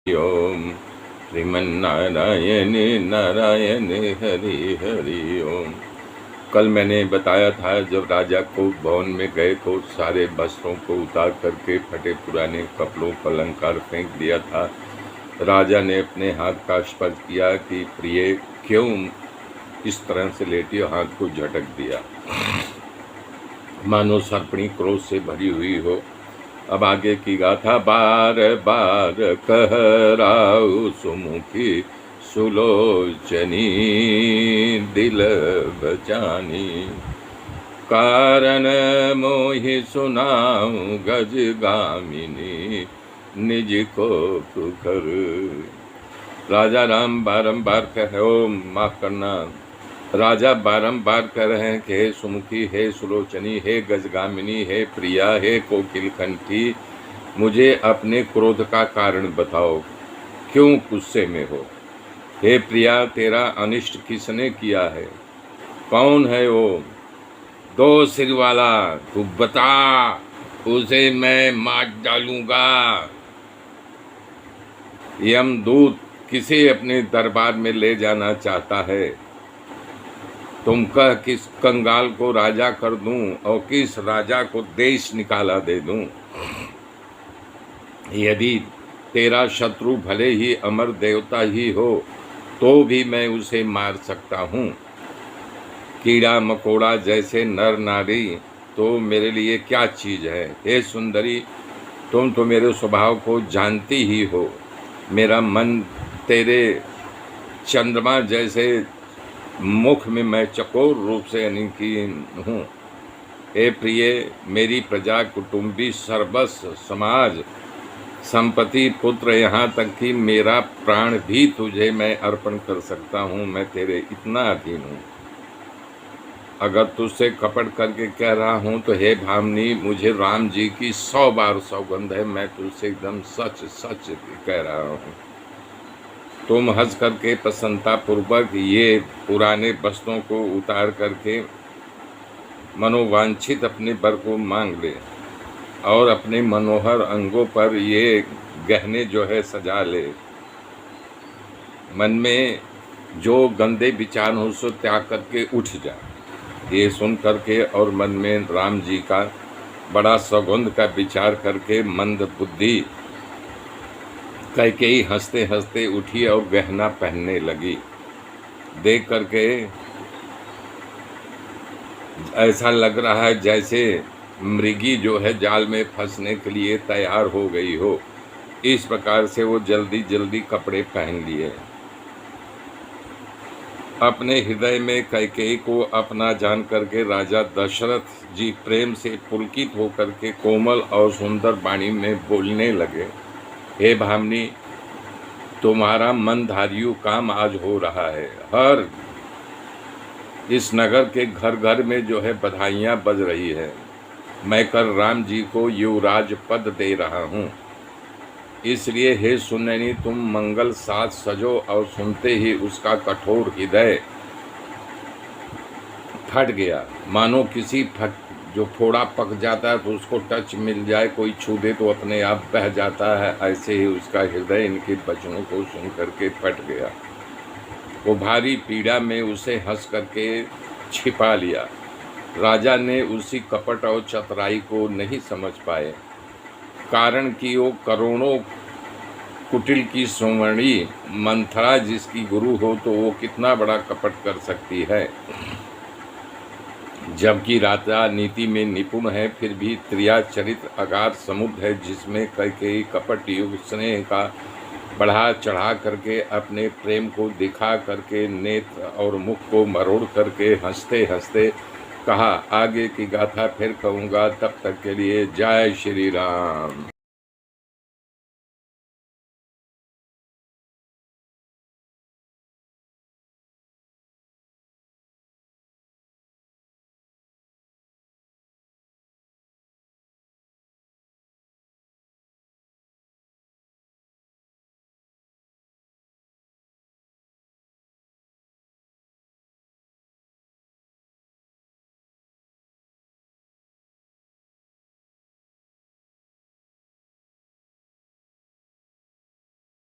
ओम श्रीमन्नारायण नारायण हरि हरि ओम। कल मैंने बताया था जब राजा को भवन में गए तो सारे वस्त्रों को उतार करके फटे पुराने कपड़ों का अलंकार फेंक दिया था। राजा ने अपने हाथ का स्पर्श किया कि प्रिय क्यों इस तरह से लेटी, हाथ को झटक दिया मानो सर्पणी क्रोध से भरी हुई हो। अब आगे की गाथा बार बार कह राउ सुमुखी सुलोचनी दिल बचानी, कारण मोहि सुनाऊं गज गामिनी निज को पुकर। राजा राम बारंबार कहो माफ करना, राजा बारंबार कह रहे हैं कि हे सुमुखी, हे सुलोचनी, हे गजगामिनी, हे प्रिया, हे कोकिलकंठी, मुझे अपने क्रोध का कारण बताओ, क्यों गुस्से में हो। हे प्रिया, तेरा अनिष्ट किसने किया है? कौन है वो? दो सिर वाला, तू बता, उसे मैं मार डालूंगा। यमदूत किसे अपने दरबार में ले जाना चाहता है? तुम कह किस कंगाल को राजा कर दूं और किस राजा को देश निकाला दे दूं। यदि तेरा शत्रु भले ही अमर देवता ही हो तो भी मैं उसे मार सकता हूँ। कीड़ा मकोड़ा जैसे नर नारी तो मेरे लिए क्या चीज़ है। हे सुंदरी, तुम तो मेरे स्वभाव को जानती ही हो। मेरा मन तेरे चंद्रमा जैसे मुख में मैं चकोर रूप से अनिकीन हूँ। हे प्रिय, मेरी प्रजा, कुटुंबी, सर्वस्व, समाज, संपत्ति, पुत्र, यहाँ तक कि मेरा प्राण भी तुझे मैं अर्पण कर सकता हूँ। मैं तेरे इतना अधीन हूँ। अगर तुझसे कपट करके कह रहा हूँ तो हे भामिनी, मुझे राम जी की 100 बार सौगंध है, मैं तुझसे एकदम सच सच कह रहा हूँ। तुम हंस करके प्रसन्नता पूर्वक ये पुराने वस्त्रों को उतार करके मनोवांछित अपने वर को मांग ले और अपने मनोहर अंगों पर ये गहने जो है सजा ले। मन में जो गंदे विचार हो सो त्याग करके उठ जा। ये सुन करके और मन में राम जी का बड़ा सौगंध का विचार करके मंद बुद्धि कैकेयी हंसते हंसते उठी और गहना पहनने लगी। देख करके ऐसा लग रहा है जैसे मृगी जो है जाल में फंसने के लिए तैयार हो गई हो। इस प्रकार से वो जल्दी जल्दी कपड़े पहन लिए। अपने हृदय में कैकेयी को अपना जान करके राजा दशरथ जी प्रेम से पुलकित होकर के कोमल और सुंदर वाणी में बोलने लगे। हे भामिनी, तुम्हारा मनधारियु काम आज हो रहा है। हर इस नगर के घर घर में जो है बधाइयाँ बज रही है। मैं कल राम जी को युवराज पद दे रहा हूँ। इसलिए हे सुनैनी, तुम मंगल साथ सजो। और सुनते ही उसका कठोर हृदय फट गया, मानो किसी जो फोड़ा पक जाता है तो उसको टच मिल जाए, कोई छू दे तो अपने आप बह जाता है। ऐसे ही उसका हृदय इनके वचनों को सुन करके फट गया। वो भारी पीड़ा में उसे हंस करके छिपा लिया। राजा ने उसी कपट और चतुराई को नहीं समझ पाए, कारण कि वो करोड़ों कुटिल की सुवर्णी मंथरा जिसकी गुरु हो तो वो कितना बड़ा कपट कर सकती है। जबकि राजा नीति में निपुण है, फिर भी त्रिया चरित्र अगाध समुद्र है जिसमें कैकेयी कपट युग स्नेह का बढ़ा चढ़ा करके अपने प्रेम को दिखा करके नेत्र और मुख को मरोड़ करके हंसते हंसते कहा। आगे की गाथा फिर कहूँगा, तब तक के लिए जय श्री राम।